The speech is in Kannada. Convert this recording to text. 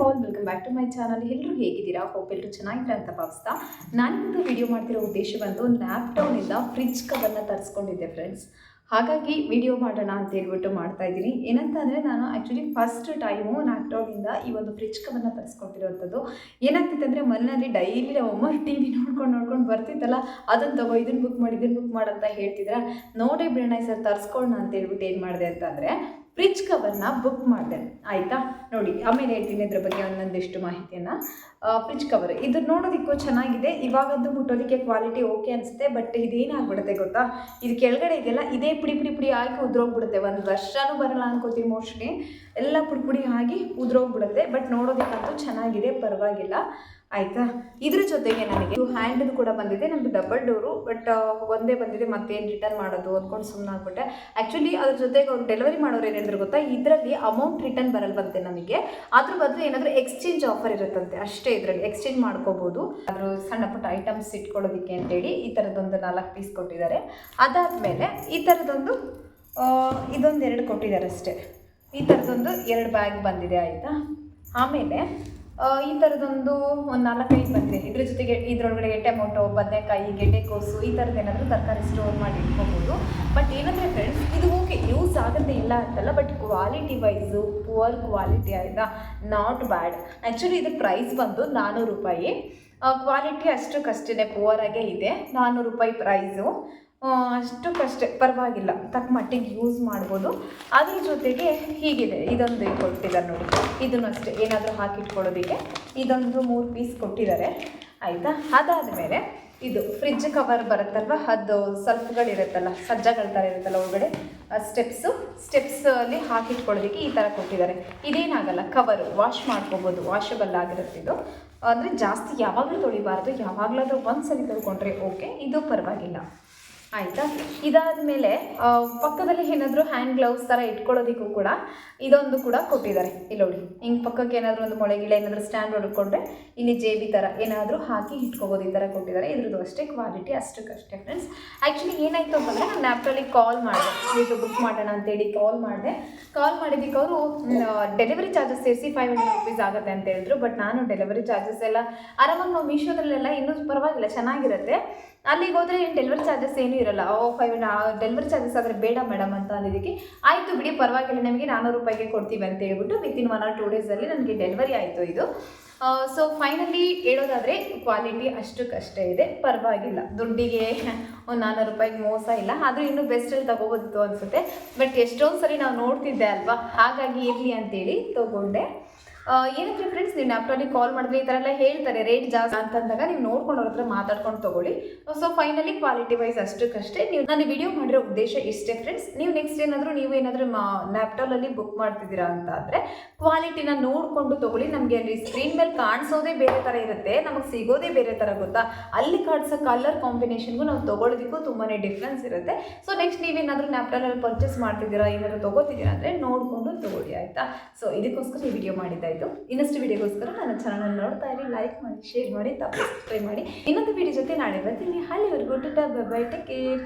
All welcome back to my channel. ಎಲ್ಲರೂ ಹೇಗಿದ್ದೀರಾ? ಹೋಪ್ ಎಲ್ಲರೂ ಚೆನ್ನಾಗಿದ್ದೀರಾ ಅಂತ ಭಾವಿಸ್ತಾ ನಾನಿಂದು ವಿಡಿಯೋ ಮಾಡ್ತಿರೋ ಉದ್ದೇಶ ಬಂದು ಲ್ಯಾಪ್ಟಾಪ್ನಿಂದ ಫ್ರಿಡ್ಜ್ ಕವರ್ನ ತರಿಸ್ಕೊಂಡಿದ್ದೆ ಫ್ರೆಂಡ್ಸ್. ಹಾಗಾಗಿ ವಿಡಿಯೋ ಮಾಡೋಣ ಅಂತ ಹೇಳ್ಬಿಟ್ಟು ಮಾಡ್ತಾ ಇದ್ದೀನಿ. ಏನಂತ ಅಂದರೆ ನಾನು ಆ್ಯಕ್ಚುಲಿ ಫಸ್ಟ್ ಟೈಮು ಲ್ಯಾಪ್ಟಾಪಿಂದ ಈ ಒಂದು ಫ್ರಿಡ್ಜ್ ಕವರ್ನ ತರಿಸ್ಕೊಟ್ಟಿರೋವಂಥದ್ದು. ಏನಾಗ್ತಿತ್ತು ಅಂದರೆ ಮನೆಯಲ್ಲಿ ಡೈಲಿ ನಮ್ಮ ಟಿ ವಿ ನೋಡ್ಕೊಂಡು ಬರ್ತಿತ್ತಲ್ಲ, ಅದನ್ನು ತಗೋ, ಇದನ್ನು ಬುಕ್ ಮಾಡಿ ಅಂತ ಹೇಳ್ತಿದ್ರೆ ನೋಡೇ ಬಿಡೋಣ ಸರ್ ತರಿಸ್ಕೊಳ್ಳೋಣ ಅಂತ ಹೇಳ್ಬಿಟ್ಟು ಏನು ಮಾಡಿದೆ ಅಂತಂದರೆ ಫ್ರಿಡ್ಜ್ ಕವರ್ನ ಬುಕ್ ಮಾಡಿದೆ. ಆಯಿತಾ, ನೋಡಿ ಆಮೇಲೆ ಹೇಳ್ತೀನಿ ಇದ್ರ ಬಗ್ಗೆ ಒಂದೊಂದಿಷ್ಟು ಮಾಹಿತಿಯನ್ನು. ಫ್ರಿಡ್ಜ್ ಕವರ್ ಇದು ನೋಡೋದಕ್ಕೂ ಚೆನ್ನಾಗಿದೆ, ಇವಾಗಂತೂ ಮುಟ್ಟೋದಕ್ಕೆ ಕ್ವಾಲಿಟಿ ಓಕೆ ಅನಿಸುತ್ತೆ. ಬಟ್ ಇದೇನಾಗ್ಬಿಡುತ್ತೆ ಗೊತ್ತಾ, ಇದು ಕೆಳಗಡೆ ಇದೆಲ್ಲ ಇದೇ ಪುಡಿ ಆಗಿ ಉದ್ರೋಗ್ಬಿಡುತ್ತೆ. ಒಂದು ವರ್ಷನೂ ಬರಲ್ಲ ಅನ್ಕೋತೀನಿ ಮೋಸ್ಟ್ಲಿ. ಎಲ್ಲ ಪುಡಿ ಆಗಿ ಉದ್ರೋಗ್ಬಿಡುತ್ತೆ. ಬಟ್ ನೋಡೋದಕ್ಕಂತೂ ಚೆನ್ನಾಗಿದೆ, ಪರವಾಗಿಲ್ಲ. ಆಯಿತಾ, ಇದ್ರ ಜೊತೆಗೆ ನನಗೆ ಹ್ಯಾಂಡಲ್ ಕೂಡ ಬಂದಿದೆ. ನಮ್ಮದು ಡಬಲ್ ಡೋರು, ಬಟ್ ಒಂದೇ ಬಂದಿದೆ, ಮತ್ತೇನು ರಿಟರ್ನ್ ಮಾಡೋದು ಅಂದ್ಕೊಂಡು ಸುಮ್ಮನೆ ಆಗ್ಬಿಟ್ಟೆ. ಆ್ಯಕ್ಚುಲಿ ಅದ್ರ ಜೊತೆಗೆ ಅವ್ರು ಡೆಲಿವರಿ ಮಾಡೋರು ಏನು ಹೇಳಿದ್ರು ಗೊತ್ತಾ, ಇದರಲ್ಲಿ ಅಮೌಂಟ್ ರಿಟರ್ನ್ ಬರಲ್ವಂತೆ ನಮಗೆ. ಅದ್ರ ಬದಲು ಏನಾದರೂ ಎಕ್ಸ್ಚೇಂಜ್ ಆಫರ್ ಇರುತ್ತಂತೆ ಅಷ್ಟೇ. ಇದರಲ್ಲಿ ಎಕ್ಸ್ಚೇಂಜ್ ಮಾಡ್ಕೋಬೋದು. ಅದ್ರ ಸಣ್ಣ ಪುಟ್ಟ ಐಟಮ್ಸ್ ಇಟ್ಕೊಳ್ಳೋದಕ್ಕೆ ಅಂತೇಳಿ ಈ ಥರದೊಂದು 4 ಪೀಸ್ ಕೊಟ್ಟಿದ್ದಾರೆ. ಅದಾದಮೇಲೆ ಈ ಥರದೊಂದು ಇದೊಂದು 2 ಕೊಟ್ಟಿದ್ದಾರೆ ಅಷ್ಟೇ. ಈ ಥರದೊಂದು 2 ಬ್ಯಾಗ್ ಬಂದಿದೆ. ಆಯಿತಾ, ಆಮೇಲೆ ಈ ಥರದೊಂದು 4-5 ಬಂದಿದೆ. ಇದ್ರ ಜೊತೆಗೆ ಇದರೊಳಗಡೆ ಟೊಮೊಟೊ, ಬದನೆಕಾಯಿ, ಗೆಡ್ಡೆಕೋಸು ಈ ಥರದ್ದು ಏನಾದರೂ ತರಕಾರಿ ಸ್ಟೋರ್ ಮಾಡಿ ಇಟ್ಕೋಬೋದು. ಬಟ್ ಏನಂದರೆ ಫ್ರೆಂಡ್ಸ್, ಇದು ಓಕೆ ಯೂಸ್ ಆಗುತ್ತೆ ಇಲ್ಲ ಅಂತಲ್ಲ, but quality wise poor quality. ಆಯಿತಾ, ನಾಟ್ ಬ್ಯಾಡ್. ಆ್ಯಕ್ಚುಲಿ ಇದು ಪ್ರೈಸ್ ಬಂದು 400 ರೂಪಾಯಿ. ಕ್ವಾಲಿಟಿ ಅಷ್ಟಕ್ಕಷ್ಟೇ ಪುವರ್ ಆಗೇ ಇದೆ. 400 ರೂಪಾಯಿ ಪ್ರೈಸು. ಅಷ್ಟಕ್ಕಷ್ಟೇ ಪರವಾಗಿಲ್ಲ, ತಕ್ಕ ಮಟ್ಟಿಗೆ ಯೂಸ್ ಮಾಡ್ಬೋದು. ಅದ್ರ ಜೊತೆಗೆ ಹೀಗಿದೆ, ಇದೊಂದು ಕೊಟ್ಟಿದ್ದಾರೆ ನೋಡಿ. ಇದನ್ನು ಅಷ್ಟೇ ಏನಾದರೂ ಹಾಕಿಟ್ಕೊಳ್ಳೋದಕ್ಕೆ ಇದೊಂದು 3 ಪೀಸ್ ಕೊಟ್ಟಿದ್ದಾರೆ. ಆಯಿತಾ, ಅದಾದಮೇಲೆ ಇದು ಫ್ರಿಡ್ಜ್ ಕವರ್ ಬರುತ್ತಲ್ವ, ಅದು ಸಲ್ಫ್ಗಳಿರುತ್ತಲ್ಲ, ಸಜ್ಜಗಳ ಥರ ಇರುತ್ತಲ್ಲ ಒಳಗಡೆ, ಸ್ಟೆಪ್ಸಲ್ಲಿ ಹಾಕಿಟ್ಕೊಳ್ಳೋದಕ್ಕೆ ಈ ಥರ ಕೊಟ್ಟಿದ್ದಾರೆ. ಇದೇನಾಗಲ್ಲ, ಕವರು ವಾಶ್ ಮಾಡ್ಕೋಬೋದು, ವಾಷಬಲ್ ಆಗಿರುತ್ತೆ ಇದು. ಅಂದರೆ ಜಾಸ್ತಿ ಯಾವಾಗಲೂ ತೊಳಿಬಾರ್ದು, ಯಾವಾಗಲಾದರೂ ಒಂದು ಸರಿ ತೊಳ್ಕೊಂಡ್ರೆ ಓಕೆ, ಇದು ಪರವಾಗಿಲ್ಲ. ಆಯಿತಾ, ಇದಾದ ಮೇಲೆ ಪಕ್ಕದಲ್ಲಿ ಏನಾದರೂ ಹ್ಯಾಂಡ್ ಗ್ಲೌಸ್ ಥರ ಇಟ್ಕೊಳ್ಳೋದಕ್ಕೂ ಕೂಡ ಇದೊಂದು ಕೂಡ ಕೊಟ್ಟಿದ್ದಾರೆ. ಇಲ್ಲಿ ನೋಡಿ, ಹಿಂಗೆ ಪಕ್ಕಕ್ಕೆ ಏನಾದರೂ ಒಂದು ಮೊಳೆಗಿಳೆ ಏನಾದರೂ ಸ್ಟ್ಯಾಂಡ್ ಹೊಡ್ಕೊಂಡ್ರೆ ಇಲ್ಲಿ ಜೇಬಿ ಥರ ಏನಾದರೂ ಹಾಕಿ ಇಟ್ಕೋಬೋದು. ಈ ಥರ ಕೊಟ್ಟಿದ್ದಾರೆ. ಇದ್ರದ್ದು ಅಷ್ಟೇ ಕ್ವಾಲಿಟಿ ಅಷ್ಟಕ್ಕಷ್ಟೇ ಫ್ರೆಂಡ್ಸ್. ಆ್ಯಕ್ಚುಲಿ ಏನಾಯಿತು ಅಂತಂದರೆ ನಾನು ಲ್ಯಾಪ್ಟಾಪಿಗೆ ಕಾಲ್ ಮಾಡಿದೆ, ಇದು ಬುಕ್ ಮಾಡೋಣ ಅಂತೇಳಿ ಕಾಲ್ ಮಾಡಿದ್ದಕ್ಕೆ ಅವರು ಡೆಲಿವರಿ ಚಾರ್ಜಸ್ ಸೇರಿಸಿ 500 ರೂಪೀಸ್ ಆಗುತ್ತೆ ಅಂತ ಹೇಳಿದ್ರು. ಬಟ್ ನಾನು ಡೆಲಿವರಿ ಚಾರ್ಜಸ್ ಎಲ್ಲ ಆರಾಮಾಗಿ ನಾವು ಮೀಶೋದಲ್ಲೆಲ್ಲ ಇನ್ನೂ ಪರವಾಗಿಲ್ಲ, ಚೆನ್ನಾಗಿರುತ್ತೆ. ಅಲ್ಲಿಗೆ ಹೋದರೆ ಏನು ಡೆಲಿವರಿ ಚಾರ್ಜಸ್ ಏನೂ ಇರಲ್ಲ. 500 ಡೆಲಿವರಿ ಚಾರ್ಜಸ್ ಆದರೆ ಬೇಡ ಮೇಡಮ್ ಅಂತ ಅಂದಿದ್ದಕ್ಕೆ ಆಯಿತು ಬಿಡಿ ಪರವಾಗಿಲ್ಲ, ನಿಮಗೆ 400 ರೂಪಾಯಿಗೆ ಕೊಡ್ತೀವಿ ಅಂತ ಹೇಳ್ಬಿಟ್ಟು ವಿತಿನ್ 1 or 2 ಡೇಸಲ್ಲಿ ನನಗೆ ಡೆಲಿವರಿ ಆಯಿತು ಇದು. ಸೊ ಫೈನಲಿ ಹೇಳೋದಾದರೆ ಕ್ವಾಲಿಟಿ ಅಷ್ಟಕ್ಕಷ್ಟೇ ಇದೆ, ಪರವಾಗಿಲ್ಲ. ದುಡ್ಡಿಗೆ ಒಂದು 400 ರೂಪಾಯಿಗೆ ಮೋಸ ಇಲ್ಲ. ಆದರೂ ಇನ್ನೂ ಬೆಸ್ಟಲ್ಲಿ ತೊಗೋಬೋದಿತ್ತು ಅನಿಸುತ್ತೆ. ಬಟ್ ಎಷ್ಟೊಂದು ಸರಿ ನಾವು ನೋಡ್ತಿದ್ದೆ ಅಲ್ವಾ, ಹಾಗಾಗಿ ಇರಲಿ ಅಂತೇಳಿ ತೊಗೊಂಡೆ. ಏನಂದರೆ ಫ್ರೆಂಡ್ಸ್, ನೀವು ಲ್ಯಾಪ್ಟಾಪಿಗೆ ಕಾಲ್ ಮಾಡಿದ್ರೆ ಈ ಥರ ಎಲ್ಲ ಹೇಳ್ತಾರೆ ರೇಟ್ ಜಾಸ್ತಿ ಅಂತಂದಾಗ ನೀವು ನೋಡ್ಕೊಂಡು ಅವ್ರ ಹತ್ರ ಮಾತಾಡ್ಕೊಂಡು ತೊಗೊಳ್ಳಿ. ಸೊ ಫೈನಲಿ ಕ್ವಾಲಿಟಿ ವೈಸ್ ಅಷ್ಟಕ್ಕಷ್ಟೇ. ನಾನು ವಿಡಿಯೋ ಮಾಡಿರೋ ಉದ್ದೇಶ ಇಷ್ಟೇ ಫ್ರೆಂಡ್ಸ್. ನೀವು ನೆಕ್ಸ್ಟ್ ಏನಾದರೂ ಲ್ಯಾಪ್ಟಾಪಲ್ಲಿ ಬುಕ್ ಮಾಡ್ತಿದ್ದೀರಾ ಅಂತ ಆದರೆ ಕ್ವಾಲಿಟಿನ ನೋಡಿಕೊಂಡು ತೊಗೊಳ್ಳಿ. ನಮಗೆ ಅಲ್ಲಿ ಸ್ಕ್ರೀನ್ ಮೇಲೆ ಕಾಣಿಸೋದೇ ಬೇರೆ ಥರ ಇರುತ್ತೆ, ನಮಗೆ ಸಿಗೋದೇ ಬೇರೆ ಥರ ಗೊತ್ತಾ. ಅಲ್ಲಿ ಕಾಣಿಸೋ ಕಲರ್ ಕಾಂಬಿನೇಷನ್ಗೂ ನಾವು ತೊಗೊಳ್ಳೋದಕ್ಕೂ ತುಂಬಾ ಡಿಫ್ರೆನ್ಸ್ ಇರುತ್ತೆ. ಸೊ ನೆಕ್ಸ್ಟ್ ನೀವೇನಾದರೂ ಲ್ಯಾಪ್ಟಾಪಲ್ಲಿ ಪರ್ಚೇಸ್ ಮಾಡ್ತಿದ್ದೀರಾ, ಏನಾದರೂ ತೊಗೋತಿದ್ದೀರಾ ಅಂದರೆ ನೋಡಿಕೊಂಡು ತೊಗೊಳ್ಳಿ. ಆಯಿತಾ, ಸೊ ಇದಕ್ಕೋಸ್ಕರ ಈ ವಿಡಿಯೋ ಮಾಡಿದ್ದಾಯಿತು. ಇನ್ನಷ್ಟು ವಿಡಿಯೋಗೋಸ್ಕರ ನನ್ನ ಚಾನಲ್ ನೋಡ್ತಾ ಇರಿ, ಲೈಕ್ ಮಾಡಿ, ಶೇರ್ ಮಾಡಿ, ಸಬ್ಸ್ಕ್ರೈಬ್ ಮಾಡಿ. ಇನ್ನೊಂದು ವಿಡಿಯೋ ಜೊತೆ ನಾಳೆ ಬರ್ತೀನಿ. ಅಲ್ಲಿವರೆಗೂ Tata, bye bye, take care.